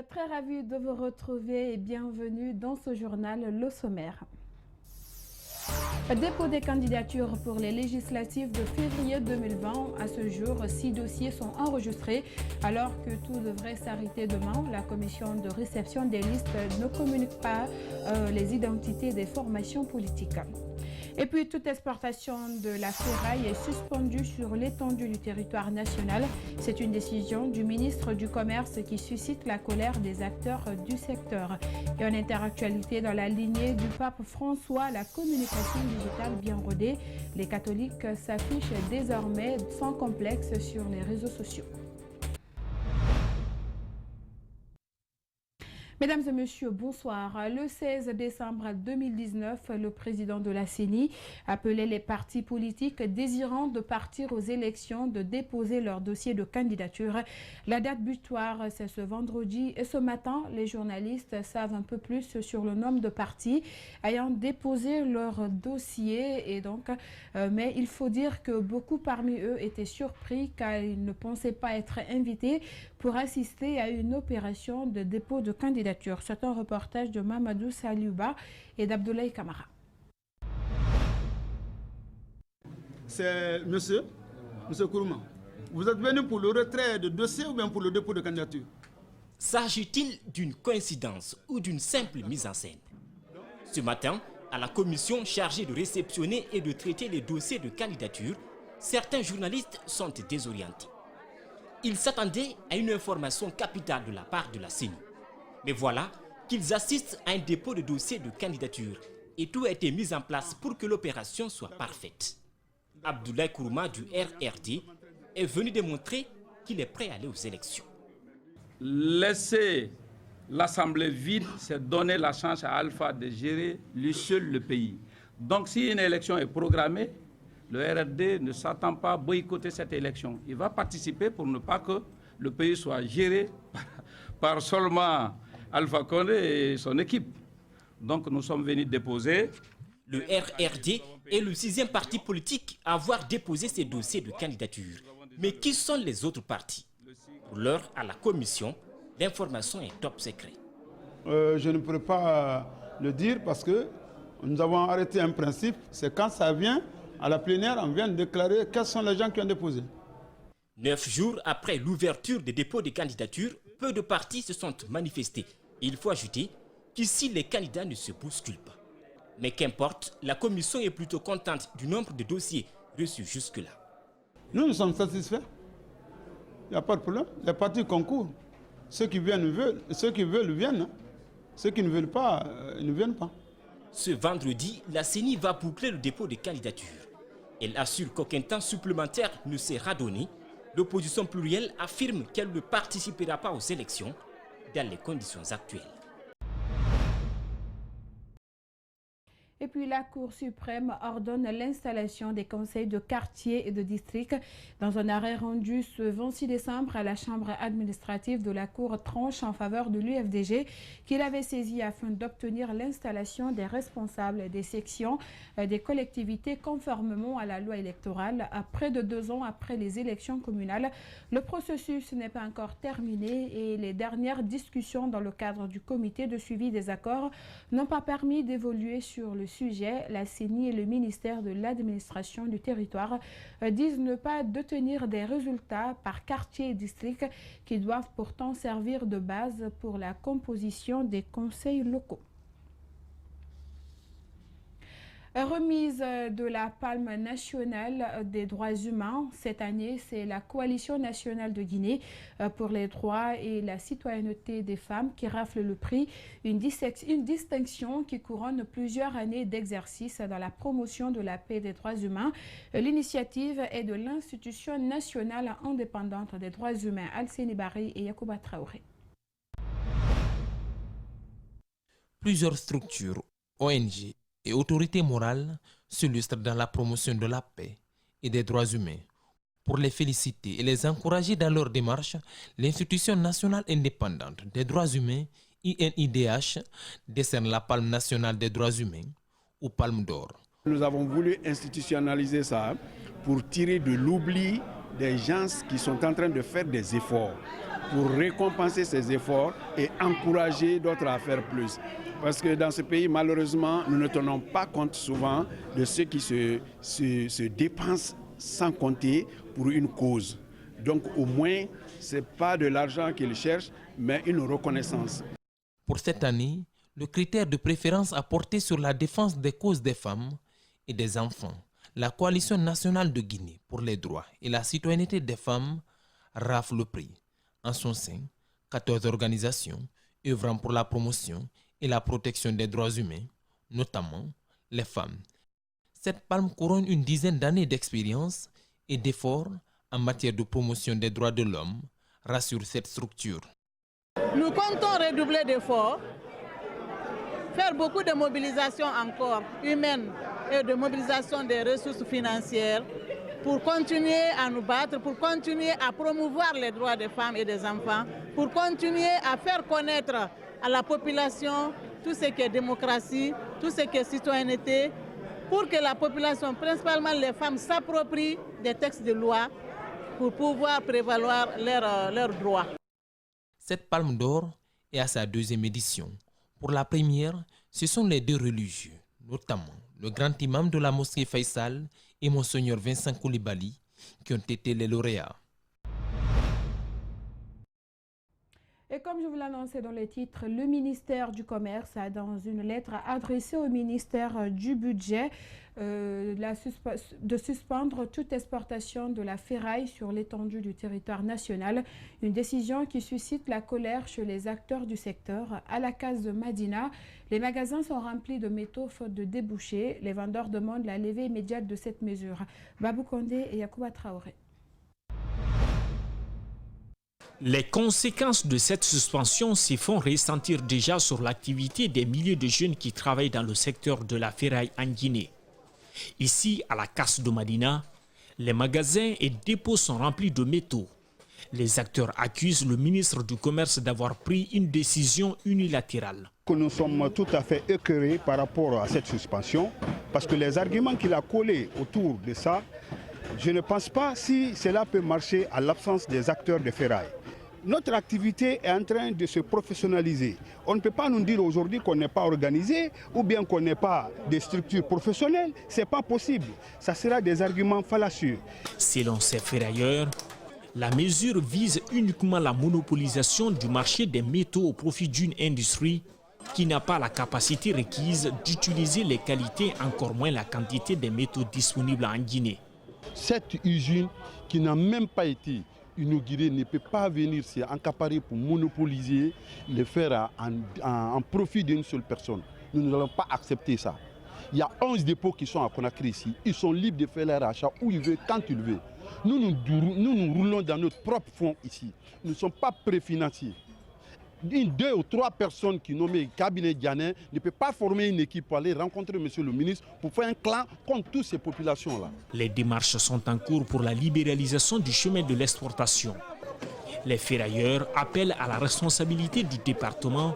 Très ravie de vous retrouver et bienvenue dans ce journal Le Sommaire. Dépôt des candidatures pour les législatives de février 2020. À ce jour, 6 dossiers sont enregistrés. Alors que tout devrait s'arrêter demain, la commission de réception des listes ne communique pas les identités des formations politiques. Et puis, toute exportation de la ferraille est suspendue sur l'étendue du territoire national. C'est une décision du ministre du Commerce qui suscite la colère des acteurs du secteur. Et en interactualité, dans la lignée du pape François, la communication digitale bien rodée, les catholiques s'affichent désormais sans complexe sur les réseaux sociaux. Mesdames et messieurs, bonsoir. Le 16 décembre 2019, le président de la CENI appelait les partis politiques désirant de partir aux élections de déposer leur dossier de candidature. La date butoir, c'est ce vendredi. Et ce matin, les journalistes savent un peu plus sur le nombre de partis ayant déposé leur dossier. Et donc, mais il faut dire que beaucoup parmi eux étaient surpris car ils ne pensaient pas être invités pour assister à une opération de dépôt de candidature. C'est un reportage de Mamadou Saliouba et d'Abdoulaye Kamara. C'est monsieur Kourouma. Vous êtes venu pour le retrait de dossier ou bien pour le dépôt de candidature? S'agit-il d'une coïncidence ou d'une simple mise en scène? Ce matin, à la commission chargée de réceptionner et de traiter les dossiers de candidature, certains journalistes sont désorientés. Ils s'attendaient à une information capitale de la part de la CENI. Mais voilà qu'ils assistent à un dépôt de dossier de candidature et tout a été mis en place pour que l'opération soit parfaite. Abdoulaye Kourouma du RRD est venu démontrer qu'il est prêt à aller aux élections. Laisser l'Assemblée vide, c'est donner la chance à Alpha de gérer lui seul le pays. Donc si une élection est programmée, le RRD ne s'attend pas à boycotter cette élection. Il va participer pour ne pas que le pays soit géré par seulement Alpha Condé et son équipe. Donc nous sommes venus déposer. Le RRD est le 6e parti politique à avoir déposé ses dossiers de candidature. Mais qui sont les autres partis? Pour l'heure, à la commission, l'information est top secret. Je ne pourrais pas le dire parce que nous avons arrêté un principe. C'est quand ça vient à la plénière, on vient de déclarer quels sont les gens qui ont déposé. 9 jours après l'ouverture des dépôts de candidature, peu de partis se sont manifestés. Il faut ajouter qu'ici, les candidats ne se bousculent pas. Mais qu'importe, la commission est plutôt contente du nombre de dossiers reçus jusque-là. Nous sommes satisfaits. Il n'y a pas de problème. Les partis concourent. Ceux qui viennent veulent, ceux qui veulent viennent. Ceux qui ne veulent pas, ils ne viennent pas. Ce vendredi, la CENI va boucler le dépôt de candidature. Elle assure qu'aucun temps supplémentaire ne sera donné. L'opposition plurielle affirme qu'elle ne participera pas aux élections dans les conditions actuelles. Et puis la Cour suprême ordonne l'installation des conseils de quartier et de district. Dans un arrêt rendu ce 26 décembre à la Chambre administrative de la Cour tranche en faveur de l'UFDG qu'il avait saisi afin d'obtenir l'installation des responsables des sections des collectivités conformément à la loi électorale. À près de 2 ans après les élections communales, le processus n'est pas encore terminé et les dernières discussions dans le cadre du comité de suivi des accords n'ont pas permis d'évoluer sur le sujet. La CENI et le ministère de l'administration du territoire disent ne pas détenir des résultats par quartier et district qui doivent pourtant servir de base pour la composition des conseils locaux. Remise de la Palme nationale des droits humains. Cette année, c'est la Coalition nationale de Guinée pour les droits et la citoyenneté des femmes qui rafle le prix. Une distinction qui couronne plusieurs années d'exercice dans la promotion de la paix et des droits humains. L'initiative est de l'Institution nationale indépendante des droits humains, Alseni Bari et Yacouba Traoré. Plusieurs structures, ONG et autorités morales s'illustrent dans la promotion de la paix et des droits humains. Pour les féliciter et les encourager dans leur démarche, l'Institution nationale indépendante des droits humains, INIDH, décerne la Palme nationale des droits humains ou Palme d'or. Nous avons voulu institutionnaliser ça pour tirer de l'oubli des gens qui sont en train de faire des efforts pour récompenser ces efforts et encourager d'autres à faire plus. Parce que dans ce pays, malheureusement, nous ne tenons pas compte souvent de ceux qui se dépensent sans compter pour une cause. Donc au moins, ce n'est pas de l'argent qu'ils cherchent, mais une reconnaissance. Pour cette année, le critère de préférence a porté sur la défense des causes des femmes et des enfants. La Coalition nationale de Guinée pour les droits et la citoyenneté des femmes rafle le prix. En son sein, 14 organisations œuvrant pour la promotion et la protection des droits humains, notamment les femmes. Cette palme couronne une dizaine d'années d'expérience et d'efforts en matière de promotion des droits de l'homme, rassure cette structure. Nous comptons redoubler d'efforts, faire beaucoup de mobilisation encore humaine et de mobilisation des ressources financières pour continuer à nous battre, pour continuer à promouvoir les droits des femmes et des enfants, pour continuer à faire connaître à la population tout ce qui est démocratie, tout ce qui est citoyenneté, pour que la population, principalement les femmes, s'approprient des textes de loi pour pouvoir prévaloir leurs droits. Cette palme d'or est à sa deuxième édition. Pour la première, ce sont les deux religieux, notamment le grand imam de la mosquée Faisal et Monseigneur Vincent Koulibaly, qui ont été les lauréats. Et comme je vous l'annonçais dans les titres, le ministère du Commerce a dans une lettre adressée au ministère du Budget de suspendre toute exportation de la ferraille sur l'étendue du territoire national. Une décision qui suscite la colère chez les acteurs du secteur. À la case de Madina, les magasins sont remplis de métaux faute de débouchés. Les vendeurs demandent la levée immédiate de cette mesure. Babou Kondé et Yacouba Traoré. Les conséquences de cette suspension s'y font ressentir déjà sur l'activité des milliers de jeunes qui travaillent dans le secteur de la ferraille en Guinée. Ici, à la casse de Madina, les magasins et dépôts sont remplis de métaux. Les acteurs accusent le ministre du Commerce d'avoir pris une décision unilatérale. Nous sommes tout à fait écœurés par rapport à cette suspension, parce que les arguments qu'il a collés autour de ça, je ne pense pas si cela peut marcher à l'absence des acteurs de ferraille. Notre activité est en train de se professionnaliser. On ne peut pas nous dire aujourd'hui qu'on n'est pas organisé ou bien qu'on n'est pas des structures professionnelles. Ce n'est pas possible. Ça sera des arguments fallacieux. Selon ces ferrailleurs, la mesure vise uniquement la monopolisation du marché des métaux au profit d'une industrie qui n'a pas la capacité requise d'utiliser les qualités, encore moins la quantité des métaux disponibles en Guinée. Cette usine qui n'a même pas été inaugurée ne peut pas venir s'accaparer pour monopoliser les fer en profit d'une seule personne. Nous n'allons pas accepter ça. Il y a 11 dépôts qui sont à Conakry ici. Ils sont libres de faire leur achat où ils veulent, quand ils veulent. Nous roulons dans notre propre fonds ici. Nous ne sommes pas préfinanciers. Deux ou trois personnes qui nomment cabinet Diané ne peuvent pas former une équipe pour aller rencontrer monsieur le ministre pour faire un clan contre toutes ces populations-là. Les démarches sont en cours pour la libéralisation du chemin de l'exportation. Les ferrailleurs appellent à la responsabilité du département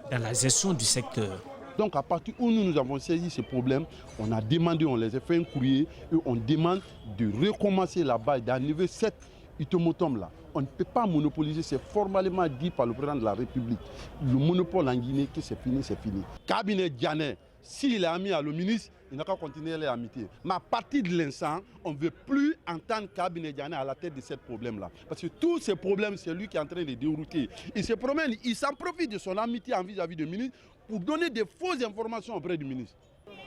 dans la gestion du secteur. Donc à partir où nous avons saisi ce problème, on a demandé, on les a fait un courrier et on demande de recommencer là-bas et d'enlever cette itomotum-là. On ne peut pas monopoliser, c'est formellement dit par le président de la République. Le monopole en Guinée, que c'est fini, c'est fini. Cabinet Diané, s'il est ami à le ministre, il n'a qu'à continuer les amitiés. Mais à partir de l'instant, on ne veut plus entendre Cabinet Diané à la tête de ce problème-là. Parce que tous ces problèmes, c'est lui qui est en train de dérouter. Il se promène, il s'en profite de son amitié en vis-à-vis du ministre pour donner des fausses informations auprès du ministre.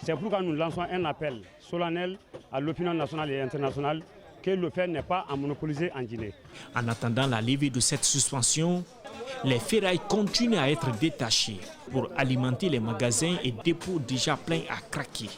C'est pourquoi nous lançons un appel solennel à l'opinion nationale et internationale que le fer n'est pas à monopoliser en Guinée. En attendant la levée de cette suspension, les ferrailles continuent à être détachées pour alimenter les magasins et dépôts déjà pleins à craquer.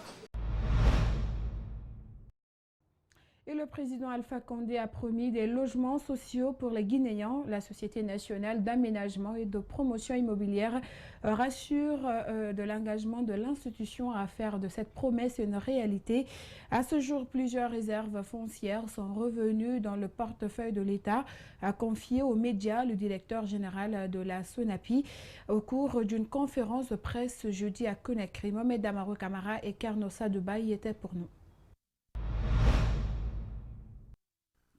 Et le président Alpha Condé a promis des logements sociaux pour les Guinéens. La Société nationale d'aménagement et de promotion immobilière rassure de l'engagement de l'institution à faire de cette promesse une réalité. À ce jour, plusieurs réserves foncières sont revenues dans le portefeuille de l'État, a confié aux médias le directeur général de la SONAPI au cours d'une conférence de presse jeudi à Conakry. Mohamed Amaro Camara et Karnosa Dubaï étaient pour nous.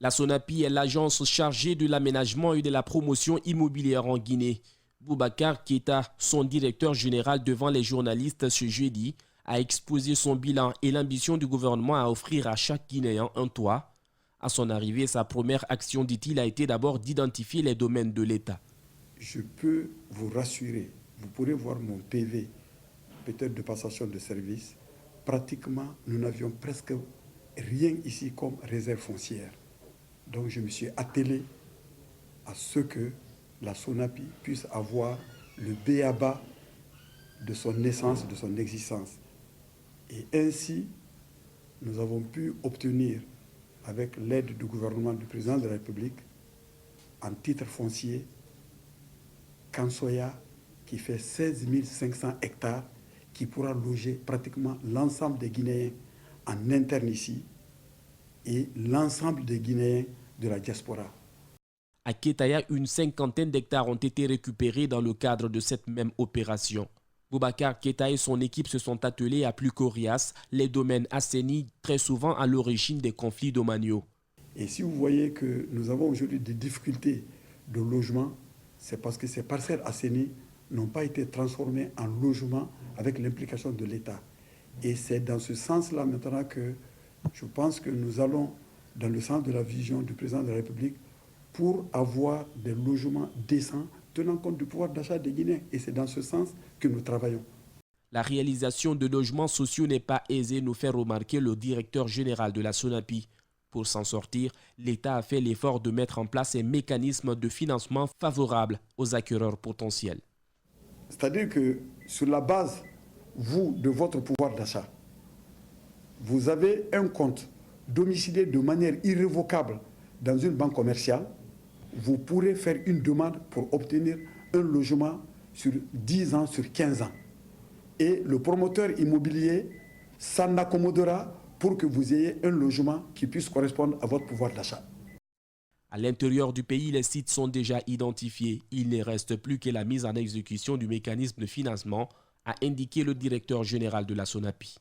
La SONAPI est l'agence chargée de l'aménagement et de la promotion immobilière en Guinée. Boubacar Keita, son directeur général devant les journalistes ce jeudi, a exposé son bilan et l'ambition du gouvernement à offrir à chaque Guinéen un toit. À son arrivée, sa première action, dit-il, a été d'abord d'identifier les domaines de l'État. Je peux vous rassurer, vous pourrez voir mon PV, peut-être de passation de service. Pratiquement, nous n'avions presque rien ici comme réserve foncière. Donc je me suis attelé à ce que la SONAPI puisse avoir le b.a.-ba de son naissance, de son existence. Et ainsi, nous avons pu obtenir, avec l'aide du gouvernement du président de la République, en titre foncier, Kansoya, qui fait 16 500 hectares, qui pourra loger pratiquement l'ensemble des Guinéens en interne ici, et l'ensemble des Guinéens de la diaspora. À Ketaya, une cinquantaine d'hectares ont été récupérés dans le cadre de cette même opération. Boubacar Keita et son équipe se sont attelés à plus coriace, les domaines assainis, très souvent à l'origine des conflits domaniaux. Et si vous voyez que nous avons aujourd'hui des difficultés de logement, c'est parce que ces parcelles assainies n'ont pas été transformées en logements avec l'implication de l'État. Et c'est dans ce sens-là maintenant que je pense que nous allons dans le sens de la vision du président de la République pour avoir des logements décents tenant compte du pouvoir d'achat des Guinéens. Et c'est dans ce sens que nous travaillons. La réalisation de logements sociaux n'est pas aisée, nous fait remarquer le directeur général de la SONAPI. Pour s'en sortir, l'État a fait l'effort de mettre en place un mécanisme de financement favorable aux acquéreurs potentiels. C'est-à-dire que sur la base, vous, de votre pouvoir d'achat, vous avez un compte domicilié de manière irrévocable dans une banque commerciale, vous pourrez faire une demande pour obtenir un logement sur 10 ans, sur 15 ans. Et le promoteur immobilier s'en accommodera pour que vous ayez un logement qui puisse correspondre à votre pouvoir d'achat. À l'intérieur du pays, les sites sont déjà identifiés. Il ne reste plus que la mise en exécution du mécanisme de financement, a indiqué le directeur général de la SONAPI.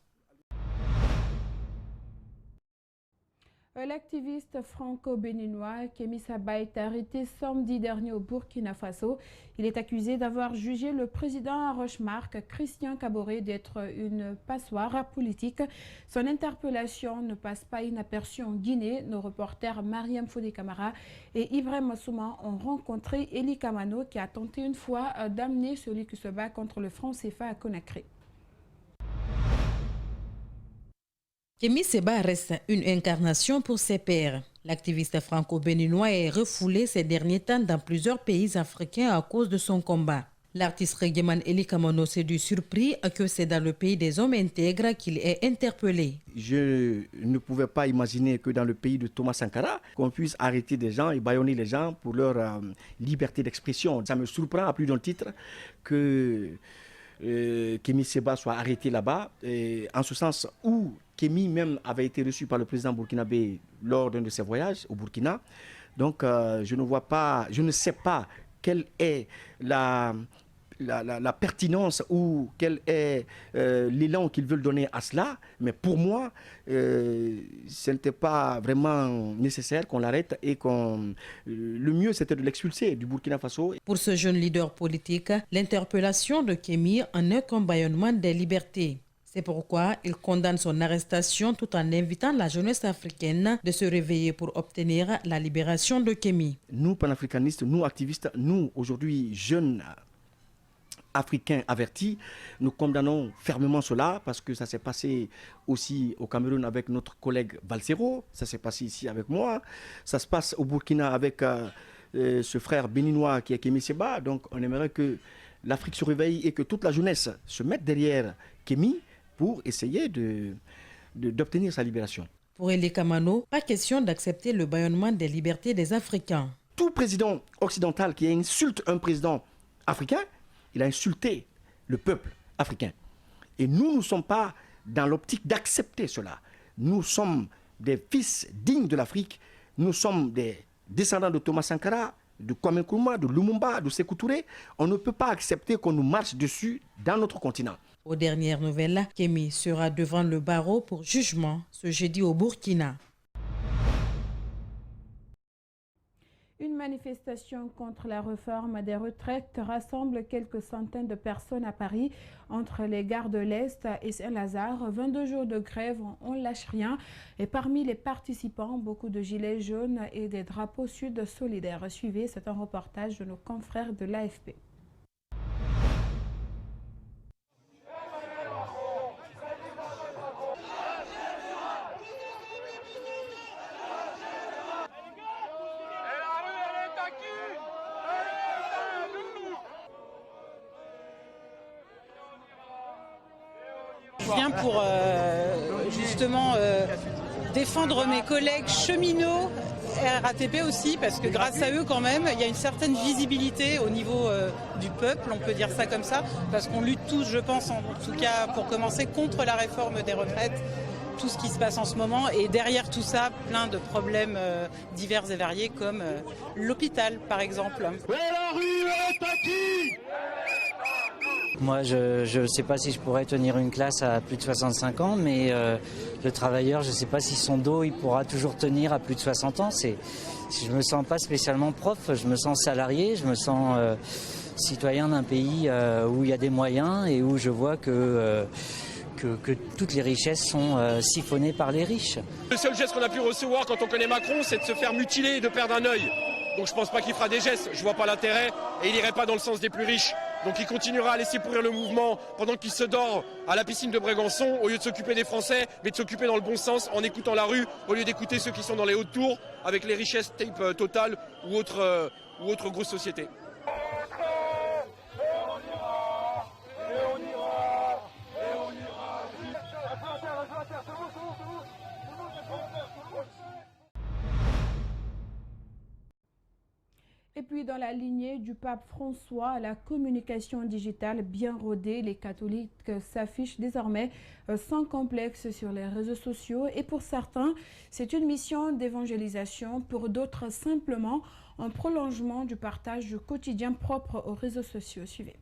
L'activiste franco-béninois Kémi Seba est arrêté samedi dernier au Burkina Faso. Il est accusé d'avoir jugé le président Rochmark, Christian Kaboré, d'être une passoire politique. Son interpellation ne passe pas inaperçue en Guinée. Nos reporters Mariam Fodé Camara et Ibrahim Souma ont rencontré Eli Kamano qui a tenté une fois d'amener celui qui se bat contre le franc CFA à Conakry. Kémi Seba reste une incarnation pour ses pairs. L'activiste franco-béninois est refoulé ces derniers temps dans plusieurs pays africains à cause de son combat. L'artiste reggaeman Eli Kamano s'est dû surpris que c'est dans le pays des hommes intègres qu'il est interpellé. Je ne pouvais pas imaginer que dans le pays de Thomas Sankara, qu'on puisse arrêter des gens et bâillonner les gens pour leur liberté d'expression. Ça me surprend à plus d'un titre que Kémi Seba soit arrêté là-bas, en ce sens où Kémi même avait été reçu par le président burkinabé lors d'un de ses voyages au Burkina. Donc je ne sais pas quelle est la pertinence ou quel est l'élan qu'ils veulent donner à cela. Mais pour moi, ce n'était pas vraiment nécessaire qu'on l'arrête et le mieux c'était de l'expulser du Burkina Faso. Pour ce jeune leader politique, l'interpellation de Kémi en est un bâillonnement des libertés. C'est pourquoi il condamne son arrestation tout en invitant la jeunesse africaine de se réveiller pour obtenir la libération de Kémi. Nous, panafricanistes, nous, activistes, nous, aujourd'hui, jeunes Africains avertis, nous condamnons fermement cela parce que ça s'est passé aussi au Cameroun avec notre collègue Valsero, ça s'est passé ici avec moi, ça se passe au Burkina avec ce frère béninois qui est Kémi Seba. Donc on aimerait que l'Afrique se réveille et que toute la jeunesse se mette derrière Kémi pour essayer d'obtenir sa libération. Pour Eli Kamano, pas question d'accepter le bâillonnement des libertés des Africains. Tout président occidental qui insulte un président africain, il a insulté le peuple africain. Et nous ne sommes pas dans l'optique d'accepter cela. Nous sommes des fils dignes de l'Afrique. Nous sommes des descendants de Thomas Sankara, de Kwame Nkrumah, de Lumumba, de Sékou Touré. On ne peut pas accepter qu'on nous marche dessus dans notre continent. Aux dernières nouvelles, Kémi sera devant le barreau pour jugement ce jeudi au Burkina. Une manifestation contre la réforme des retraites rassemble quelques centaines de personnes à Paris, entre les gares de l'Est et Saint-Lazare. 22 jours de grève, on ne lâche rien. Et parmi les participants, beaucoup de gilets jaunes et des drapeaux sud solidaires. Suivez, c'est un reportage de nos confrères de l'AFP. Je viens pour justement défendre mes collègues cheminots, RATP aussi, parce que grâce à eux quand même, il y a une certaine visibilité au niveau du peuple, on peut dire ça comme ça, parce qu'on lutte tous, je pense, en tout cas pour commencer, contre la réforme des retraites, tout ce qui se passe en ce moment, et derrière tout ça, plein de problèmes divers et variés, comme l'hôpital par exemple. La rue est acquise. Moi, je ne sais pas si je pourrais tenir une classe à plus de 65 ans, mais le travailleur, je ne sais pas si son dos il pourra toujours tenir à plus de 60 ans. Je ne me sens pas spécialement prof, je me sens salarié, je me sens citoyen d'un pays où il y a des moyens et où je vois que toutes les richesses sont siphonnées par les riches. Le seul geste qu'on a pu recevoir quand on connaît Macron, c'est de se faire mutiler et de perdre un œil. Donc je ne pense pas qu'il fera des gestes, je ne vois pas l'intérêt et il n'irait pas dans le sens des plus riches. Donc il continuera à laisser pourrir le mouvement pendant qu'il se dort à la piscine de Brégançon, au lieu de s'occuper des Français, mais de s'occuper dans le bon sens en écoutant la rue, au lieu d'écouter ceux qui sont dans les hautes tours avec les richesses type Total ou autres grosses sociétés. Et puis dans la lignée du pape François, la communication digitale bien rodée, les catholiques s'affichent désormais sans complexe sur les réseaux sociaux. Et pour certains, c'est une mission d'évangélisation, pour d'autres simplement un prolongement du partage quotidien propre aux réseaux sociaux. Suivez.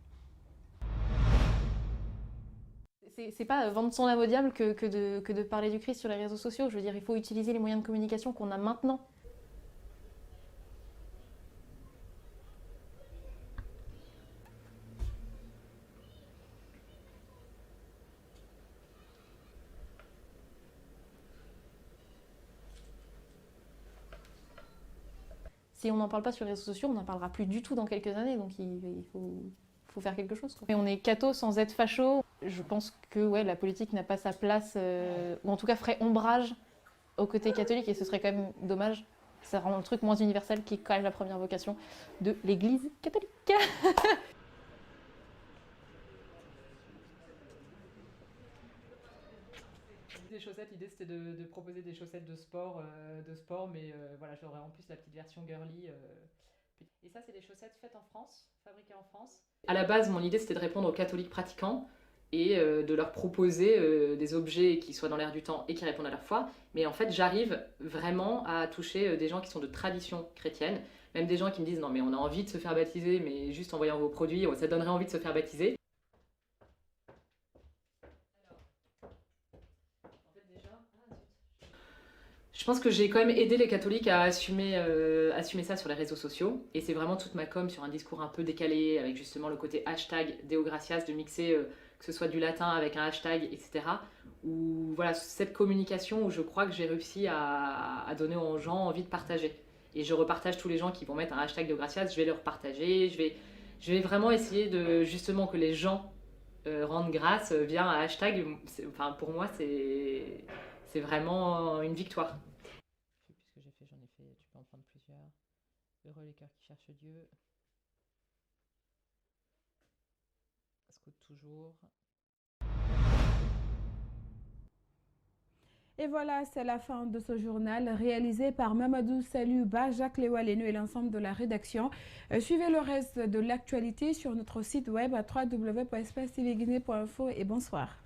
C'est pas vendre son âme au diable que de parler du Christ sur les réseaux sociaux. Je veux dire, il faut utiliser les moyens de communication qu'on a maintenant. Si on n'en parle pas sur les réseaux sociaux, on n'en parlera plus du tout dans quelques années, donc il faut faire quelque chose, quoi. Et on est catho sans être facho. Je pense que ouais, la politique n'a pas sa place, ou en tout cas ferait ombrage au côté catholique, et ce serait quand même dommage. Ça rend le truc moins universel, qui est quand même la première vocation de l'Église catholique. Des chaussettes, l'idée c'était de proposer des chaussettes de sport, mais voilà, j'aurais en plus la petite version girly. Et ça, c'est des chaussettes faites en France, fabriquées en France. À la base, mon idée c'était de répondre aux catholiques pratiquants et de leur proposer des objets qui soient dans l'air du temps et qui répondent à leur foi. Mais en fait, j'arrive vraiment à toucher des gens qui sont de tradition chrétienne, même des gens qui me disent non mais on a envie de se faire baptiser, mais juste en voyant vos produits, ça donnerait envie de se faire baptiser. Je pense que j'ai quand même aidé les catholiques à assumer ça sur les réseaux sociaux. Et c'est vraiment toute ma com sur un discours un peu décalé, avec justement le côté hashtag Deo Gratias, de mixer que ce soit du latin avec un hashtag, etc. Où voilà, cette communication où je crois que j'ai réussi à donner aux gens envie de partager. Et je repartage tous les gens qui vont mettre un hashtag Deo Gratias, je vais leur partager, je vais vraiment essayer de justement que les gens rendent grâce via un hashtag. Enfin, pour moi, c'est vraiment une victoire. J'en ai fait, tu peux en prendre plusieurs. Heureux les cœurs qui cherchent Dieu. Scout toujours. Et voilà, c'est la fin de ce journal réalisé par Mamadou Saluba, Jacques Lewalenu et l'ensemble de la rédaction. Suivez le reste de l'actualité sur notre site web à www.espacetvguinée.info et bonsoir.